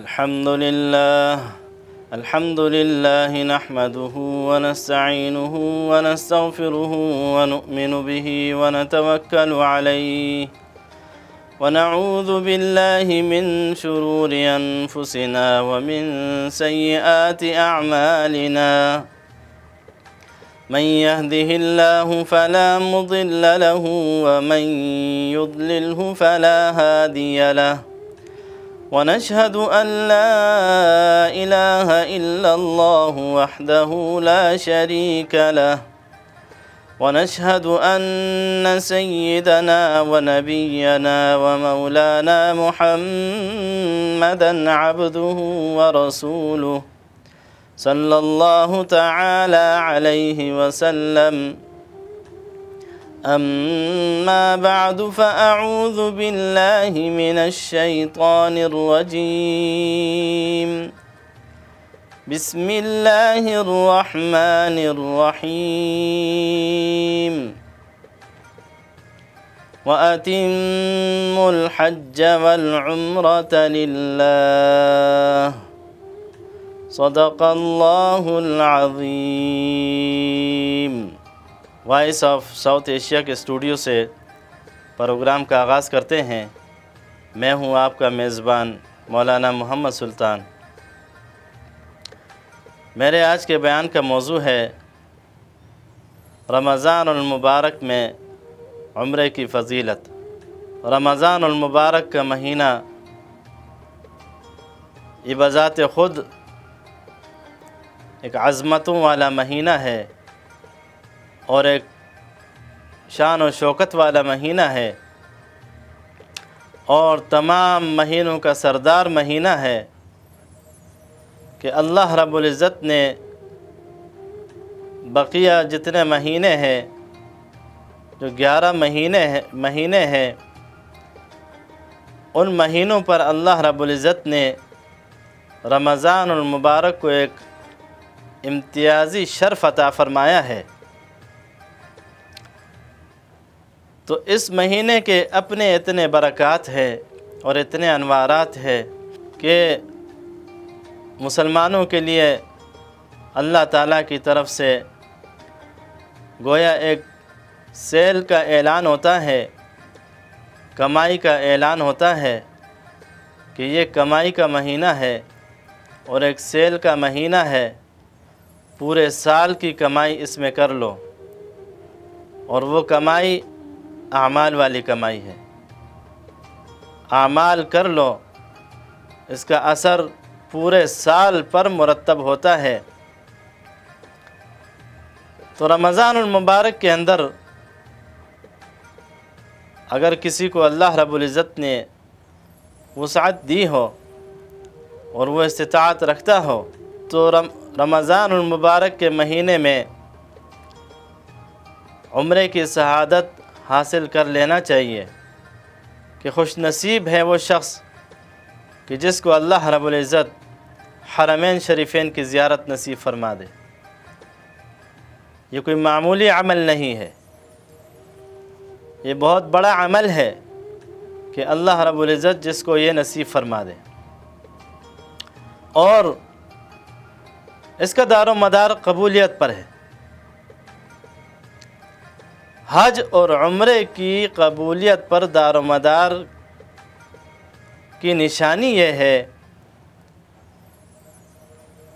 الحمد لله نحمده ونستعينه ونستغفره ونؤمن به ونتوكل عليه ونعوذ بالله من شرور أنفسنا ومن سيئات أعمالنا من يهده الله فلا مضل له ومن يضلله فلا هادي له ونشهد أن لا إله إلا الله وحده لا شريك له ونشهد أن سيدنا ونبينا ومولانا محمدًا عبده ورسوله صلى الله تعالى عليه وسلم. أما بعد فأعوذ بالله من الشيطان الرجيم. بسم الله الرحمن الرحيم. وأتموا الحج والعمرة لله صدق الله العظيم. وائس آف ساؤتھ ایشیا کے اسٹوڈیو سے پروگرام کا آغاز کرتے ہیں. میں ہوں آپ کا میزبان مولانا محمد سلطان. میرے آج کے بیان کا موضوع ہے رمضان المبارک میں عمرے کی فضیلت. رمضان المبارک کا مہینہ یہ بذات خود ایک عظمتوں والا مہینہ ہے اور ایک شان و شوکت والا مہینہ ہے اور تمام مہینوں کا سردار مہینہ ہے کہ اللہ رب العزت نے بقیہ جتنے مہینے ہیں جو 11 مہینے ہیں ان مہینوں پر اللہ رب العزت نے رمضان المبارک کو ایک امتیازی شرف عطا فرمایا ہے. تو اس مہینے کے اپنے اتنے برکات ہیں اور اتنے انوارات ہیں کہ مسلمانوں کے لیے اللہ تعالیٰ کی طرف سے گویا ایک سیل کا اعلان ہوتا ہے، کمائی کا اعلان ہوتا ہے کہ یہ کمائی کا مہینہ ہے اور ایک سیل کا مہینہ ہے. پورے سال کی کمائی اس میں کر لو اور وہ کمائی اعمال والی کمائی ہے. اعمال کر لو، اس کا اثر پورے سال پر مرتب ہوتا ہے. تو رمضان المبارک کے اندر اگر کسی کو اللہ رب العزت نے وسعت دی ہو اور وہ استطاعت رکھتا ہو تو رمضان المبارک کے مہینے میں عمرے کی سعادت حاصل کر لینا چاہیے کہ خوش نصیب ہے وہ شخص کہ جس کو اللہ رب العزت حرمین شریفین کی زیارت نصیب فرما دے. یہ کوئی معمولی عمل نہیں ہے، یہ بہت بڑا عمل ہے کہ اللہ رب العزت جس کو یہ نصیب فرما دے. اور اس کا دار و مدار قبولیت پر ہے. حج اور عمرے کی قبولیت پر دار و مدار کی نشانی یہ ہے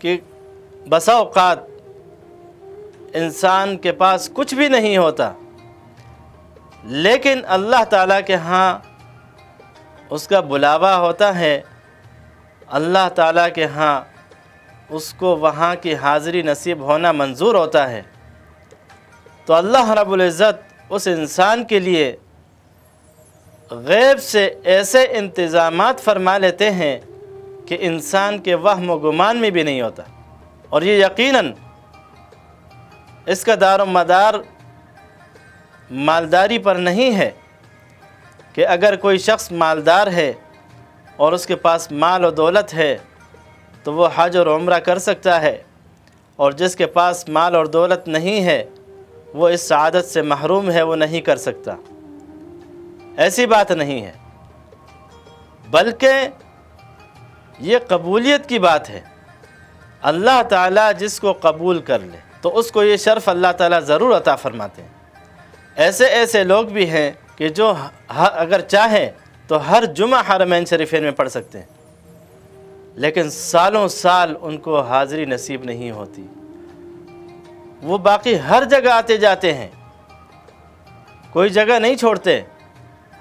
کہ بسا اوقات انسان کے پاس کچھ بھی نہیں ہوتا لیکن اللہ تعالیٰ کے ہاں اس کا بلاوا ہوتا ہے، اللہ تعالیٰ کے ہاں اس کو وہاں کی حاضری نصیب ہونا منظور ہوتا ہے. تو اللہ رب العزت اس انسان کے لیے غیب سے ایسے انتظامات فرما لیتے ہیں کہ انسان کے وہم و گمان میں بھی نہیں ہوتا. اور یہ یقیناً اس کا دار و مدار مالداری پر نہیں ہے کہ اگر کوئی شخص مالدار ہے اور اس کے پاس مال و دولت ہے تو وہ حج اور عمرہ کر سکتا ہے، اور جس کے پاس مال اور دولت نہیں ہے وہ اس سعادت سے محروم ہے، وہ نہیں کر سکتا. ایسی بات نہیں ہے، بلکہ یہ قبولیت کی بات ہے۔ اللہ تعالیٰ جس کو قبول کر لے تو اس کو یہ شرف اللہ تعالیٰ ضرور عطا فرماتے ہیں۔ ایسے لوگ بھی ہیں کہ جو اگر چاہیں تو ہر جمعہ حرمین شریفین میں پڑھ سکتے ہیں، لیکن سالوں سال ان کو حاضری نصیب نہیں ہوتی۔ وہ باقی ہر جگہ آتے جاتے ہیں، کوئی جگہ نہیں چھوڑتے،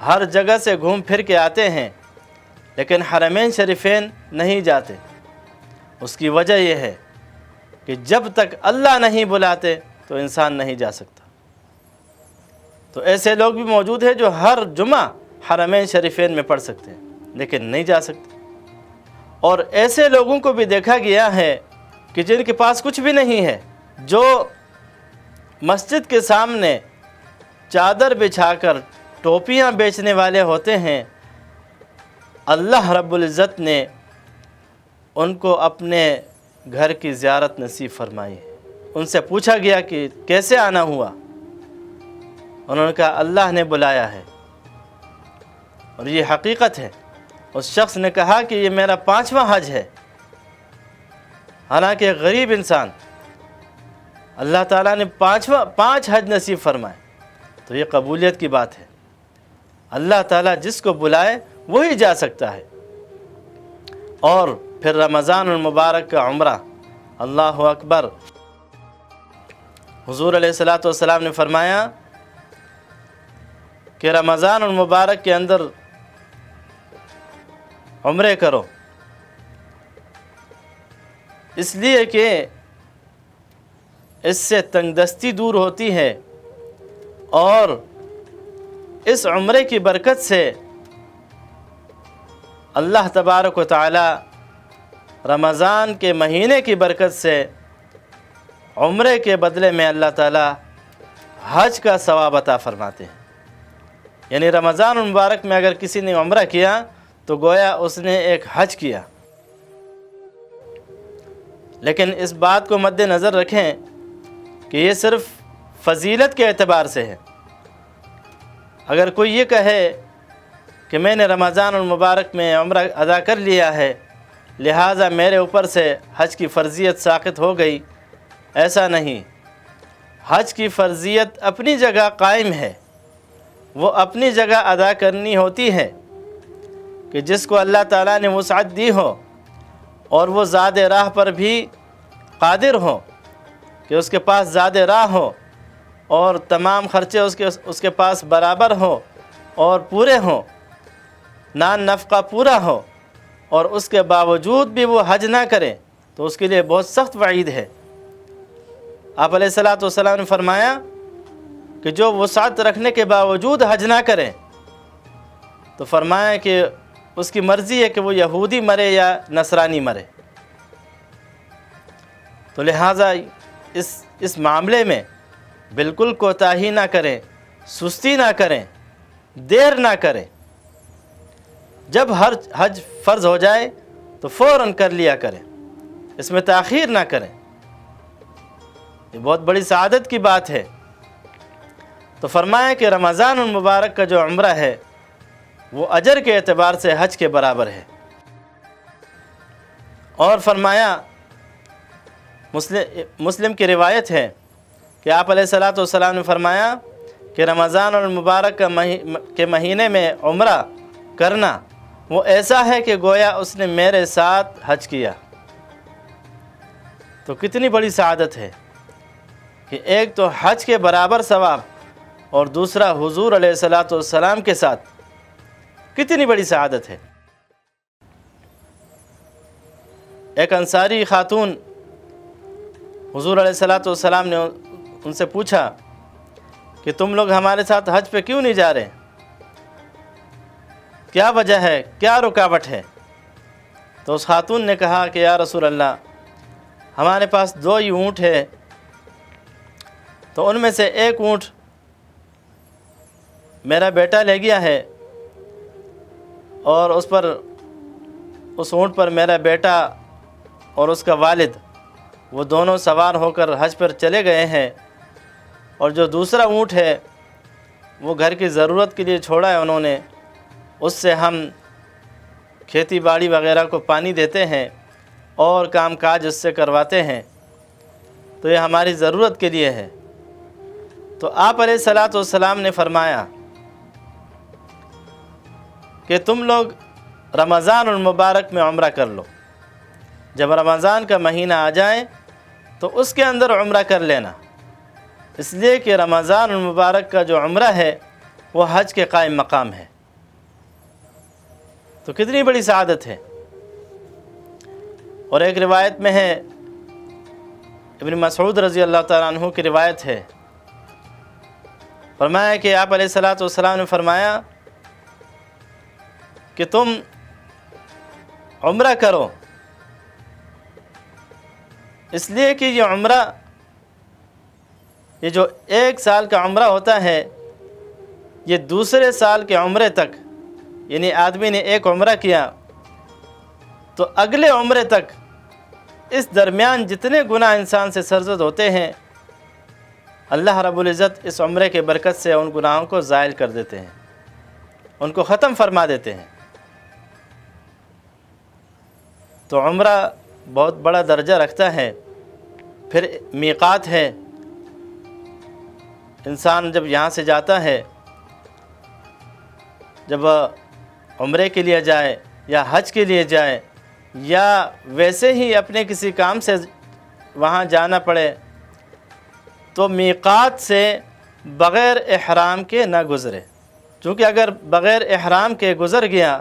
ہر جگہ سے گھوم پھر کے آتے ہیں، لیکن حرمین شریفین نہیں جاتے۔ اس کی وجہ یہ ہے کہ جب تک اللہ نہیں بلاتے تو انسان نہیں جا سکتا۔ تو ایسے لوگ بھی موجود ہیں جو ہر جمعہ حرمین شریفین میں پڑھ سکتے ہیں لیکن نہیں جا سکتے۔ اور ایسے لوگوں کو بھی دیکھا گیا ہے کہ جن کے پاس کچھ بھی نہیں ہے، جو مسجد کے سامنے چادر بچھا کر ٹوپیاں بیچنے والے ہوتے ہیں، اللہ رب العزت نے ان کو اپنے گھر کی زیارت نصیب فرمائی ہے۔ ان سے پوچھا گیا کہ کیسے آنا ہوا؟ انہوں نے کہا اللہ نے بلایا ہے، اور یہ حقیقت ہے۔ اس شخص نے کہا کہ یہ میرا 5واں حج ہے، حالانکہ ایک غریب انسان، اللہ تعالیٰ نے 5 حج نصیب فرمائے۔ تو یہ قبولیت کی بات ہے۔ اللہ تعالیٰ جس کو بلائے وہی جا سکتا ہے۔ اور پھر رمضان المبارک کا عمرہ، اللہ اکبر۔ حضور علیہ الصلاۃ والسلام نے فرمایا کہ رمضان المبارک کے اندر عمرے کرو، اس لیے کہ اس سے تنگ دستی دور ہوتی ہے، اور اس عمرے کی برکت سے اللہ تبارک و تعالی رمضان کے مہینے کی برکت سے عمرے کے بدلے میں اللہ تعالی حج کا ثواب عطا فرماتے ہیں۔ یعنی رمضان المبارک میں اگر کسی نے عمرہ کیا تو گویا اس نے ایک حج کیا۔ لیکن اس بات کو مد نظر رکھیں کہ یہ صرف فضیلت کے اعتبار سے ہے۔ اگر کوئی یہ کہے کہ میں نے رمضان المبارک میں عمرہ ادا کر لیا ہے، لہٰذا میرے اوپر سے حج کی فرضیت ساقط ہو گئی، ایسا نہیں۔ حج کی فرضیت اپنی جگہ قائم ہے، وہ اپنی جگہ ادا کرنی ہوتی ہے کہ جس کو اللہ تعالیٰ نے وسعت دی ہو اور وہ زاد راہ پر بھی قادر ہو، کہ اس کے پاس زاد راہ ہو اور تمام خرچے اس کے پاس برابر ہو اور پورے ہوں، نان نفقہ پورا ہو، اور اس کے باوجود بھی وہ حج نہ کرے تو اس کے لیے بہت سخت وعید ہے۔ آپ علیہ الصلاۃ والسلام نے فرمایا کہ جو وسعت رکھنے کے باوجود حج نہ کرے تو فرمایا کہ اس کی مرضی ہے کہ وہ یہودی مرے یا نصرانی مرے۔ تو لہٰذا اس معاملے میں بالکل کوتاہی نہ کریں، سستی نہ کریں، دیر نہ کریں۔ جب ہر حج فرض ہو جائے تو فوراً کر لیا کریں، اس میں تاخیر نہ کریں۔ یہ بہت بڑی سعادت کی بات ہے۔ تو فرمایا کہ رمضان المبارک کا جو عمرہ ہے وہ اجر کے اعتبار سے حج کے برابر ہے۔ اور فرمایا، مسلم کی روایت ہے کہ آپ علیہ الصلاۃ والسلام نے فرمایا کہ رمضان المبارک کے مہینے میں عمرہ کرنا وہ ایسا ہے کہ گویا اس نے میرے ساتھ حج کیا۔ تو کتنی بڑی سعادت ہے کہ ایک تو حج کے برابر ثواب، اور دوسرا حضور علیہ الصلاۃ والسلام کے ساتھ، کتنی بڑی سعادت ہے۔ ایک انصاری خاتون، حضور علیہ الصلاۃ والسلام نے ان سے پوچھا کہ تم لوگ ہمارے ساتھ حج پہ کیوں نہیں جا رہے؟ کیا وجہ ہے، کیا رکاوٹ ہے؟ تو اس خاتون نے کہا کہ یا رسول اللہ، ہمارے پاس 2 ہی اونٹ ہے، تو ان میں سے ایک اونٹ میرا بیٹا لے گیا ہے، اور اس اونٹ پر میرا بیٹا اور اس کا والد وہ دونوں سوار ہو کر حج پر چلے گئے ہیں، اور جو دوسرا اونٹ ہے وہ گھر کی ضرورت کے لیے چھوڑا ہے انہوں نے، اس سے ہم کھیتی باڑی وغیرہ کو پانی دیتے ہیں اور کام کاج اس سے کرواتے ہیں، تو یہ ہماری ضرورت کے لیے ہے۔ تو آپ علیہ الصلاۃ والسلام نے فرمایا کہ تم لوگ رمضان المبارک میں عمرہ کر لو، جب رمضان کا مہینہ آ جائے تو اس کے اندر عمرہ کر لینا، اس لیے کہ رمضان المبارک کا جو عمرہ ہے وہ حج کے قائم مقام ہے۔ تو کتنی بڑی سعادت ہے۔ اور ایک روایت میں ہے، ابن مسعود رضی اللہ تعالیٰ عنہ کی روایت ہے، فرمایا کہ آپ علیہ الصلاۃ والسلام نے فرمایا کہ تم عمرہ کرو، اس لیے کہ یہ عمرہ، یہ جو 1 سال کا عمرہ ہوتا ہے، یہ دوسرے سال کے عمرے تک، یعنی آدمی نے ایک عمرہ کیا تو اگلے عمرے تک اس درمیان جتنے گناہ انسان سے سرزد ہوتے ہیں، اللہ رب العزت اس عمرے کے برکت سے ان گناہوں کو زائل کر دیتے ہیں، ان کو ختم فرما دیتے ہیں۔ تو عمرہ بہت بڑا درجہ رکھتا ہے۔ پھر میقات ہے، انسان جب یہاں سے جاتا ہے، جب عمرے کے لیے جائے یا حج کے لیے جائے یا ویسے ہی اپنے کسی کام سے وہاں جانا پڑے، تو میقات سے بغیر احرام کے نہ گزرے، چونکہ اگر بغیر احرام کے گزر گیا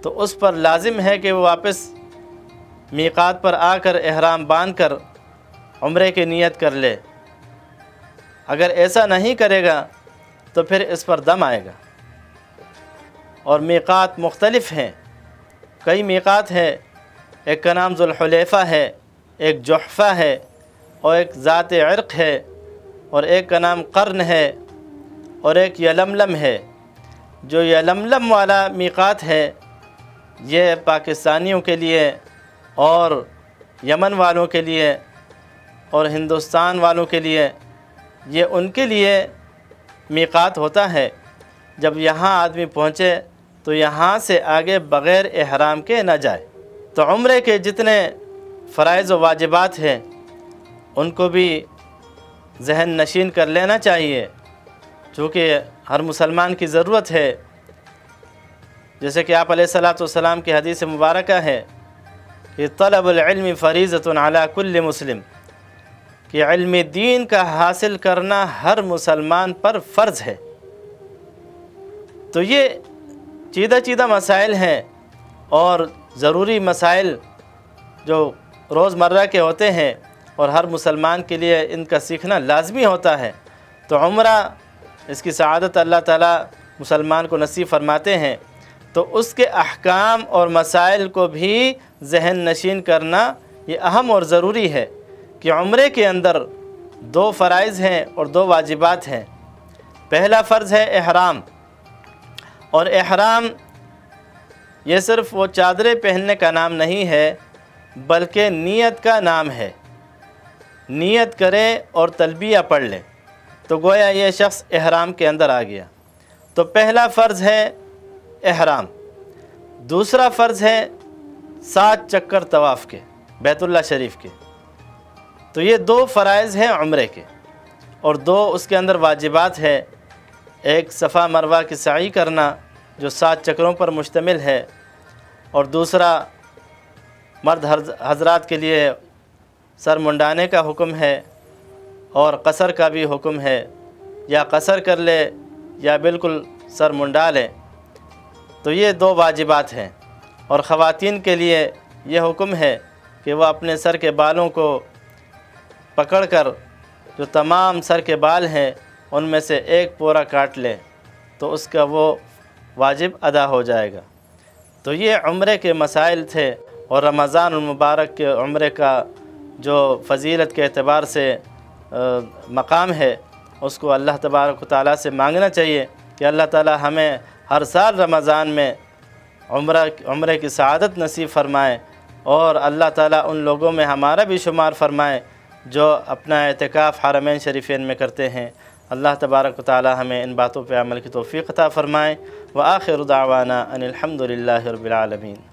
تو اس پر لازم ہے کہ وہ واپس میقات پر آ کر احرام باندھ کر عمرے کی نیت کر لے۔ اگر ایسا نہیں کرے گا تو پھر اس پر دم آئے گا۔ اور میقات مختلف ہیں، کئی میقات ہے، ایک کا نام ذوالحلیفہ ہے، ایک جحفہ ہے، اور ایک ذات عرق ہے، اور ایک کا نام قرن ہے، اور ایک یلملم ہے۔ جو یلملم والا میقات ہے یہ پاکستانیوں کے لیے اور یمن والوں کے لیے اور ہندوستان والوں کے لیے، یہ ان کے لیے میقات ہوتا ہے۔ جب یہاں آدمی پہنچے تو یہاں سے آگے بغیر احرام کے نہ جائے۔ تو عمرے کے جتنے فرائض و واجبات ہیں ان کو بھی ذہن نشین کر لینا چاہیے، چونکہ ہر مسلمان کی ضرورت ہے۔ جیسے کہ آپ علیہ الصلاۃ والسلام کی حدیث مبارکہ ہے کہ طلب العلم فریضۃ علی کل مسلم، کہ علم دین کا حاصل کرنا ہر مسلمان پر فرض ہے۔ تو یہ چیدہ مسائل ہیں اور ضروری مسائل جو روزمرہ کے ہوتے ہیں اور ہر مسلمان کے لیے ان کا سیکھنا لازمی ہوتا ہے۔ تو عمرہ، اس کی سعادت اللہ تعالیٰ مسلمان کو نصیب فرماتے ہیں، تو اس کے احکام اور مسائل کو بھی ذہن نشین کرنا یہ اہم اور ضروری ہے کہ عمرے کے اندر 2 فرائض ہیں اور 2 واجبات ہیں۔ پہلا فرض ہے احرام، اور احرام یہ صرف وہ چادریں پہننے کا نام نہیں ہے بلکہ نیت کا نام ہے۔ نیت کرے اور تلبیہ پڑھ لے تو گویا یہ شخص احرام کے اندر آ گیا۔ تو پہلا فرض ہے احرام۔ دوسرا فرض ہے 7 چکر طواف کے، بیت اللہ شریف کے۔ تو یہ 2 فرائض ہیں عمرے کے، اور 2 اس کے اندر واجبات ہے۔ ایک صفا مروہ کی سعی کرنا جو 7 چکروں پر مشتمل ہے، اور دوسرا مرد حضرات کے لیے سر منڈانے کا حکم ہے، اور قصر کا بھی حکم ہے، یا قصر کر لے یا بالکل سر منڈا لے۔ تو یہ 2 واجبات ہیں۔ اور خواتین کے لیے یہ حکم ہے کہ وہ اپنے سر کے بالوں کو پکڑ کر جو تمام سر کے بال ہیں ان میں سے ایک پورا کاٹ لے تو اس کا وہ واجب ادا ہو جائے گا۔ تو یہ عمرے کے مسائل تھے، اور رمضان المبارک کے عمرے کا جو فضیلت کے اعتبار سے مقام ہے اس کو اللہ تبارک و تعالیٰ سے مانگنا چاہیے کہ اللہ تعالیٰ ہمیں ہر سال رمضان میں عمرے کی سعادت نصیب فرمائے، اور اللہ تعالیٰ ان لوگوں میں ہمارا بھی شمار فرمائے جو اپنا اعتکاف حرمین شریفین میں کرتے ہیں۔ اللہ تبارک و تعالی ہمیں ان باتوں پہ عمل کی توفیق عطا فرمائے۔ وآخر دعوانا ان الحمد للہ رب العالمین۔